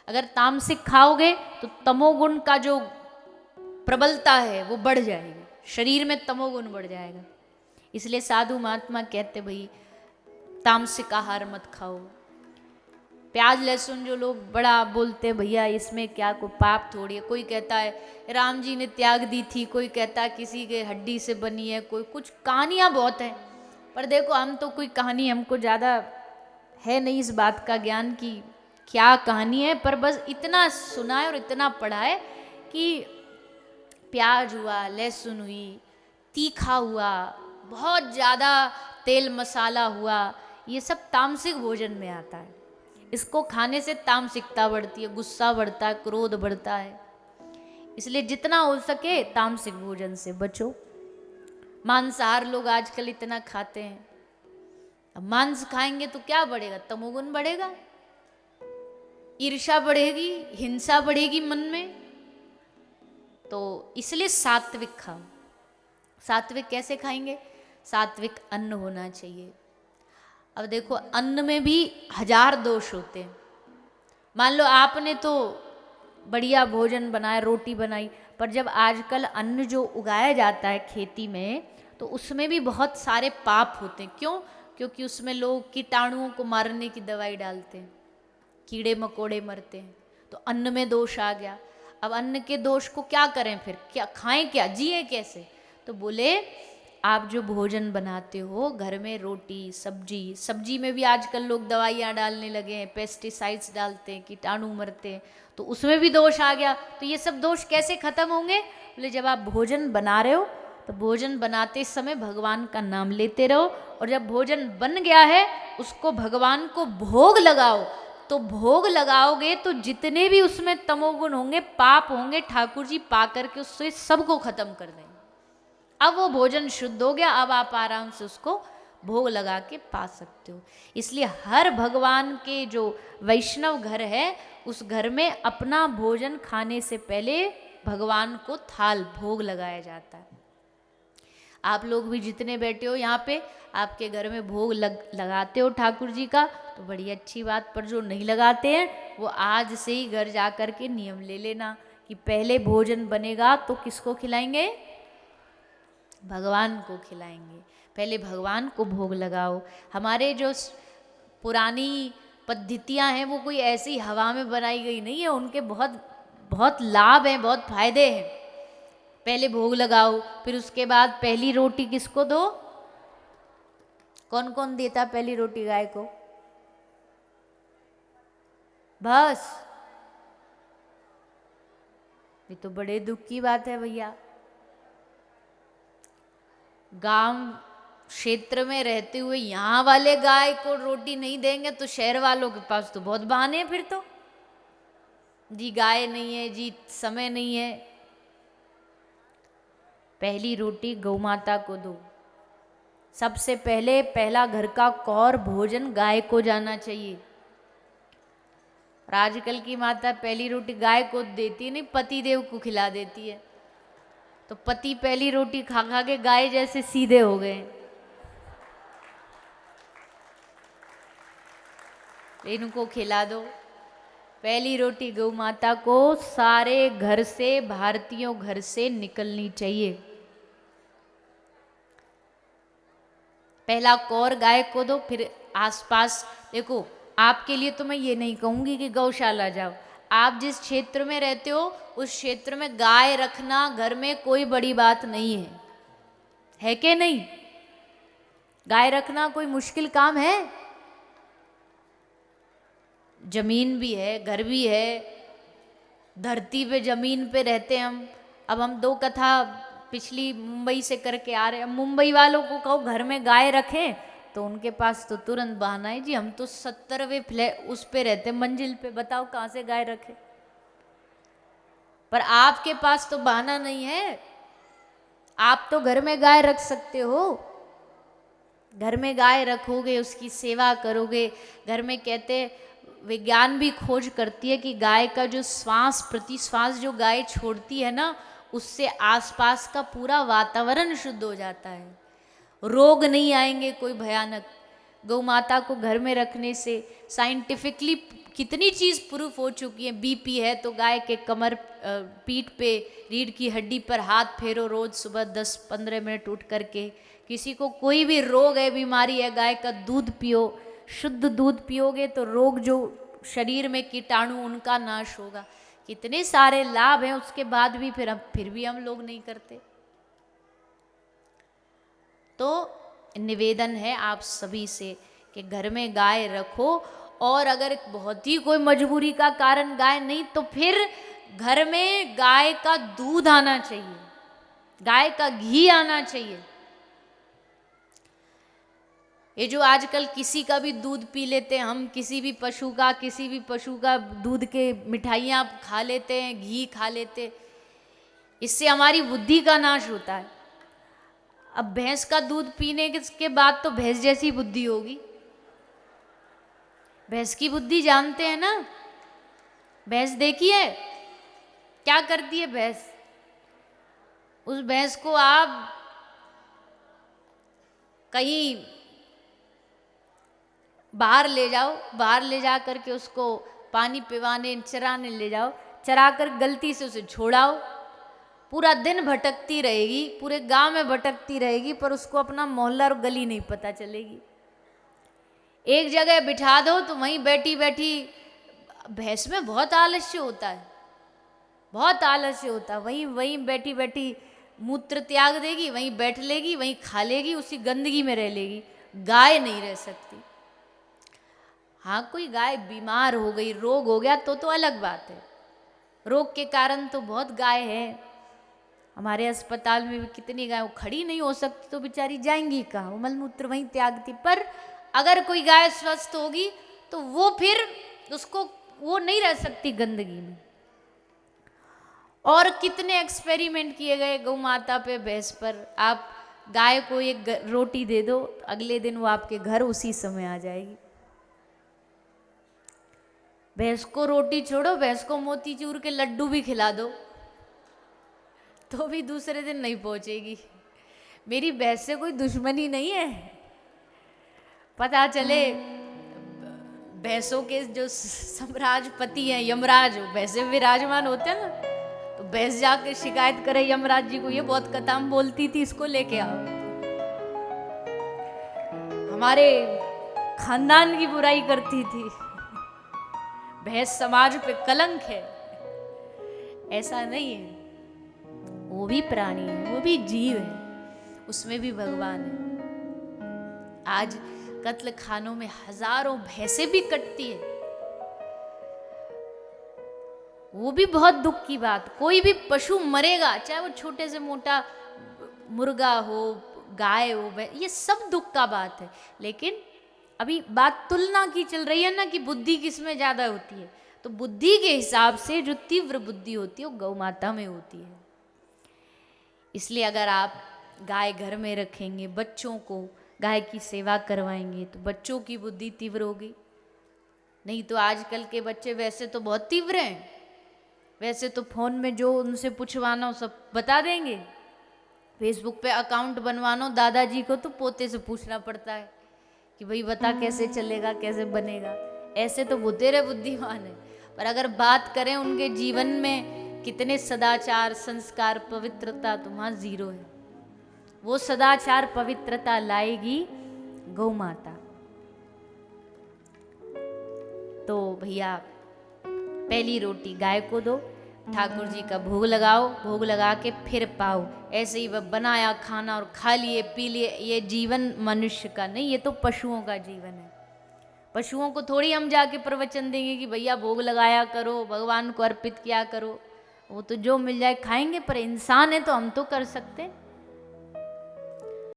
अगर तामसिक खाओगे तो तमोगुण का जो प्रबलता है वो बढ़ जाएगी, शरीर में तमोगुण बढ़ जाएगा। इसलिए साधु महात्मा कहते भाई तामसिक आहार मत खाओ। प्याज लहसुन जो लोग बड़ा बोलते हैं भैया इसमें क्या कोई पाप थोड़ी है, कोई कहता है राम जी ने त्याग दी थी, कोई कहता है किसी के हड्डी से बनी है, कोई कुछ कहानियाँ बहुत हैं। पर देखो हम तो कोई कहानी हमको ज़्यादा है नहीं इस बात का ज्ञान की क्या कहानी है, पर बस इतना सुना है और इतना पढ़ा है कि प्याज हुआ, लहसुन हुई, तीखा हुआ, बहुत ज़्यादा तेल मसाला हुआ, ये सब तामसिक भोजन में आता है। इसको खाने से तामसिकता बढ़ती है, गुस्सा बढ़ता है, क्रोध बढ़ता है। इसलिए जितना हो सके तामसिक भोजन से बचो। मांसाहार लोग आजकल इतना खाते हैं, अब मांस खाएंगे तो क्या बढ़ेगा? तमोगुण बढ़ेगा, ईर्ष्या बढ़ेगी, हिंसा बढ़ेगी मन में। तो इसलिए सात्विक खाओ। सात्विक कैसे खाएंगे? सात्विक अन्न होना चाहिए। अब देखो अन्न में भी 1000 दोष होते हैं। मान लो आपने तो बढ़िया भोजन बनाया, रोटी बनाई, पर जब आजकल अन्न जो उगाया जाता है खेती में तो उसमें भी बहुत सारे पाप होते हैं। क्यों? क्योंकि उसमें लोग कीटाणुओं को मारने की दवाई डालते हैं, कीड़े मकोड़े मरते हैं, तो अन्न में दोष आ गया। अब अन्न के दोष को क्या करें फिर? क्या खाएं, क्या जिए कैसे? तो बोले आप जो भोजन बनाते हो घर में, रोटी सब्जी, सब्जी में भी आजकल लोग दवाइयाँ डालने लगे हैं, पेस्टिसाइड्स डालते हैं, कीटाणु मरते हैं, तो उसमें भी दोष आ गया। तो ये सब दोष कैसे खत्म होंगे? बोले जब आप भोजन बना रहे हो तो भोजन बनाते समय भगवान का नाम लेते रहो, और जब भोजन बन गया है उसको भगवान को भोग लगाओ। तो भोग लगाओगे तो जितने भी उसमें तमोगुण होंगे, पाप होंगे, ठाकुर जी पा करके उससे सबको खत्म कर देंगे। अब वो भोजन शुद्ध हो गया, अब आप आराम से उसको भोग लगा के पा सकते हो। इसलिए हर भगवान के जो वैष्णव घर है उस घर में अपना भोजन खाने से पहले भगवान को थाल भोग लगाया जाता है। आप लोग भी जितने बैठे हो यहाँ पे, आपके घर में भोग लगाते हो ठाकुर जी का तो बड़ी अच्छी बात, पर जो नहीं लगाते हैं वो आज से ही घर जा कर के नियम ले लेना कि पहले भोजन बनेगा तो किसको खिलाएंगे? भगवान को खिलाएंगे। पहले भगवान को भोग लगाओ। हमारे जो पुरानी पद्धतियाँ हैं वो कोई ऐसी हवा में बनाई गई नहीं है, उनके बहुत बहुत लाभ हैं, बहुत फायदे हैं। पहले भोग लगाओ, फिर उसके बाद पहली रोटी किसको दो? कौन कौन देता पहली रोटी गाय को? बस ये तो बड़े दुख की बात है भैया। गांव क्षेत्र में रहते हुए यहाँ वाले गाय को रोटी नहीं देंगे तो शहर वालों के पास तो बहुत बहाने हैं फिर तो। जी गाय नहीं है, जी समय नहीं है। पहली रोटी गौ माता को दो। सबसे पहले पहला घर का कौर भोजन गाय को जाना चाहिए। और आजकल की माता पहली रोटी गाय को देती नहीं, पति देव को खिला देती है। तो पति पहली रोटी खा खा के गाय जैसे सीधे हो गए। इनको खिला दो पहली रोटी। गौ माता को सारे घर से, भारतीयों घर से निकलनी चाहिए। पहला कौर गाय को दो, फिर आसपास देखो। आपके लिए तो मैं ये नहीं कहूँगी कि गौशाला जाओ। आप जिस क्षेत्र में रहते हो उस क्षेत्र में गाय रखना घर में कोई बड़ी बात नहीं है कि नहीं? गाय रखना कोई मुश्किल काम है? जमीन भी है, घर भी है, धरती पे जमीन पे रहते हैं हम। अब हम 2 कथा पिछली मुंबई से करके आ रहे हैं। मुंबई वालों को कहो घर में गाय रखें तो उनके पास तो तुरंत बहाना है, जी हम तो 70वें फ्लैट उस पे रहते, मंजिल पे, बताओ कहाँ से गाय रखे। पर आपके पास तो बहाना नहीं है, आप तो घर में गाय रख सकते हो। घर में गाय रखोगे, उसकी सेवा करोगे। घर में कहते, विज्ञान भी खोज करती है कि गाय का जो श्वास, प्रति श्वास जो गाय छोड़ती है ना, उससे आसपास का पूरा वातावरण शुद्ध हो जाता है। रोग नहीं आएंगे कोई भयानक। गौ माता को घर में रखने से साइंटिफिकली कितनी चीज़ प्रूफ हो चुकी है। बीपी है तो गाय के कमर पीठ पे रीढ़ की हड्डी पर हाथ फेरो रोज सुबह 10-15 मिनट उठ करके। किसी को कोई भी रोग है, बीमारी है, गाय का दूध पियो, शुद्ध दूध पियोगे तो रोग जो शरीर में कीटाणु उनका नाश होगा। कितने सारे लाभ हैं, उसके बाद भी फिर भी हम लोग नहीं करते। तो निवेदन है आप सभी से कि घर में गाय रखो, और अगर बहुत ही कोई मजबूरी का कारण गाय नहीं तो फिर घर में गाय का दूध आना चाहिए, गाय का घी आना चाहिए। ये जो आजकल किसी का भी दूध पी लेते हैं हम, किसी भी पशु का दूध के मिठाइयाँ खा लेते हैं, घी खा लेते, इससे हमारी बुद्धि का नाश होता है। अब भैंस का दूध पीने के बाद तो भैंस जैसी बुद्धि होगी। भैंस की बुद्धि जानते हैं ना, भैंस देखी है क्या करती है भैंस। उस भैंस को आप कहीं बाहर ले जाओ, बाहर ले जा करके उसको पानी पिवाने चराने ले जाओ, चरा कर गलती से उसे छोड़ाओ, पूरा दिन भटकती रहेगी, पूरे गांव में भटकती रहेगी, पर उसको अपना मोहल्ला और गली नहीं पता चलेगी। एक जगह बिठा दो तो वहीं बैठी बैठी, भैंस में बहुत आलस्य होता है, बहुत आलस्य होता है, वहीं बैठी बैठी मूत्र त्याग देगी, वहीं बैठ लेगी, वहीं खा लेगी, उसी गंदगी में रह लेगी। गाय नहीं रह सकती। हाँ, कोई गाय बीमार हो गई, रोग हो गया तो अलग बात है। रोग के कारण तो बहुत गाय है हमारे अस्पताल में भी, कितनी गाय, वो खड़ी नहीं हो सकती तो बेचारी जाएंगी कहाँ, वो मलमूत्र वहीं त्यागती। पर अगर कोई गाय स्वस्थ होगी तो वो फिर उसको वो नहीं रह सकती गंदगी में। और कितने एक्सपेरिमेंट किए गए गौ माता पे, भैंस पर। आप गाय को एक रोटी दे दो, अगले दिन वो आपके घर उसी समय आ जाएगी। भैंस को रोटी छोड़ो, भैंस को मोतीचूर के लड्डू भी खिला दो तो भी दूसरे दिन नहीं पहुंचेगी। मेरी भैंस से कोई दुश्मनी नहीं है। पता चले भैंसों के जो सम्राजपति हैं यमराज, भैंसे विराजमान होते हैं ना, तो भैंस जाके शिकायत करे यमराज जी को, ये बहुत कताम बोलती थी, इसको लेके आओ, हमारे खानदान की बुराई करती थी, भैंस समाज पे कलंक है। ऐसा नहीं है, वो भी प्राणी है, वो भी जीव है, उसमें भी भगवान है। आज कत्ल खानों में हजारों भैंसे भी कटती है, वो भी बहुत दुख की बात। कोई भी पशु मरेगा, चाहे वो छोटे से मोटा मुर्गा हो, गाय हो, ये सब दुख का बात है। लेकिन अभी बात तुलना की चल रही है ना, कि बुद्धि किसमें ज्यादा होती है, तो बुद्धि के हिसाब से जो तीव्र बुद्धि होती है वो गौ माता में होती है। इसलिए अगर आप गाय घर में रखेंगे, बच्चों को गाय की सेवा करवाएंगे, तो बच्चों की बुद्धि तीव्र होगी। नहीं तो आजकल के बच्चे वैसे तो बहुत तीव्र हैं, वैसे तो फोन में जो उनसे पूछवाना हो सब बता देंगे। फेसबुक पे अकाउंट बनवाना हो दादाजी को तो पोते से पूछना पड़ता है कि भाई बता कैसे चलेगा, कैसे बनेगा। ऐसे तो बुद्धेरे बुद्धिमान है, पर अगर बात करें उनके जीवन में कितने सदाचार, संस्कार, पवित्रता, तो वहाँ जीरो है। वो सदाचार पवित्रता लाएगी गौ माता। तो भैया पहली रोटी गाय को दो, ठाकुर जी का भोग लगाओ, भोग लगा के फिर पाओ। ऐसे ही वह बनाया खाना और खा लिए पी लिए, ये जीवन मनुष्य का नहीं, ये तो पशुओं का जीवन है। पशुओं को थोड़ी हम जाके प्रवचन देंगे कि भैया भोग लगाया करो, भगवान को अर्पित किया करो, वो तो जो मिल जाए खाएंगे। पर इंसान है तो हम तो कर सकते हैं।